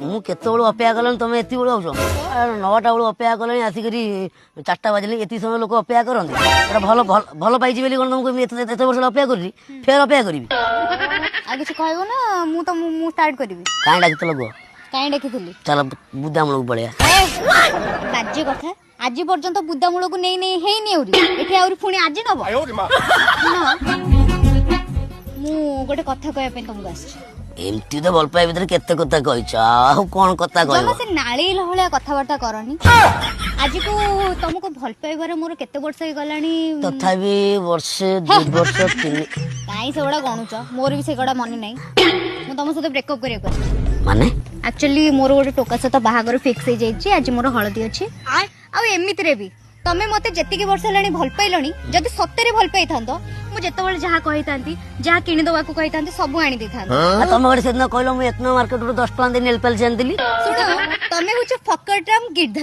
ମୁଁ କେତେବେଳୁ ଅପେକ୍ଷା କଲିଣି ତମେ ଏତିକି ବେଳୁ ଆଉଛ 9ଟା ବେଳୁ ଅପେକ୍ଷା କଲେଣି ଆସିକରି 4ଟା ବାଜିଲେ ଏତିକି ସମୟ ଲୋକ ଅପେକ୍ଷା କରନ୍ତି ଏଟା ଭଲ ଭଲ ପାଇଛି ବୋଲି କଣ ତମକୁ ଏତେ ବର୍ଷ ଅପେକ୍ଷା କରିଛି ଫେର ଅପେକ୍ଷା କରିବି ଆଉ କିଛି କହିବ ନା ମୁଁ ଷ୍ଟାର୍ଟ କରିବି କାହିଁ ଡାକିଥିଲ କୁହ କାହିଁ ଡାକିଥିଲି ଚାଲ ବୁଦାମୂଳକୁ ପଳେଇବା ବାଜ୍ୟ କଥା ଆଜି ପର୍ଯ୍ୟନ୍ତ ବୁଦାମୂଳକୁ ନେଇ ନେଇ ହେଇନି ଆହୁରି ଏଠି ଆହୁରି ପୁଣି ଆଜି ନବ ମୁଁ ଗୋଟେ କଥା କହିବା ପାଇଁ ତମକୁ ଆସିଛି ଏମିତି ତ ଭଲ ପାଇବା ଭିତରେ କେତେ କଥା କହିଛ ଆଉ କଣ କଥା କହିବ ସେ ନାଳି ଭଳିଆ କଥାବାର୍ତ୍ତା କରନି ଆଜିକୁ ତମକୁ ଭଲ ପାଇବାରେ ମୋର କେତେ ବର୍ଷ ହେଇଗଲାଣି ତଥାପି ବର୍ଷେ 2 ବର୍ଷ 3 କାଇଁ ସେଗୁଡା ଗଣୁଛ ମୋର ବି ସେଗୁଡା ମନେ ନାହିଁ ମୁଁ ତମ ସହିତ ବ୍ରେକଅପ୍ କରିବାକୁ ଆସିଛି ମାନେ ଆକ୍ଚୁଆଲି ମୋର ଗୋଟେ ଟୋକା ସହିତ ବାହାଘର ଫିକ୍ସ ହେଇଯାଇଛି ଆଜି ମୋର ହଳଦୀ ଅଛି ଆଉ ଏମିତିରେ ବି ତମେ ମତେ ଯେତିକି ବର୍ଷ ହେଲାଣି ଭଲ ପାଇଲଣି ଯଦି ସତରେ ଭଲ ପାଇଥାନ୍ତ ମୁଁ ଯେତେବେଳେ ଯାହା କହିଥାନ୍ତି ଯାହା କିଣିଦବାକୁ କହିଥାନ୍ତି ସବୁ ଆଣି ଦେଇଥାନ୍ତି ତମ ଘରେ ସେଦିନ କହିଲ ମୁଁ 1 ନମ୍ବର ମାର୍କେଟରୁ 10 ଟଙ୍କା ଦେଇ ନେଲ୍ ପାଲିସ୍ ଆଣିଥିଲି ଶୁଣ ତମେ ହଉଛ ଫକଟରାମ ଗିର୍ଦ୍ଧ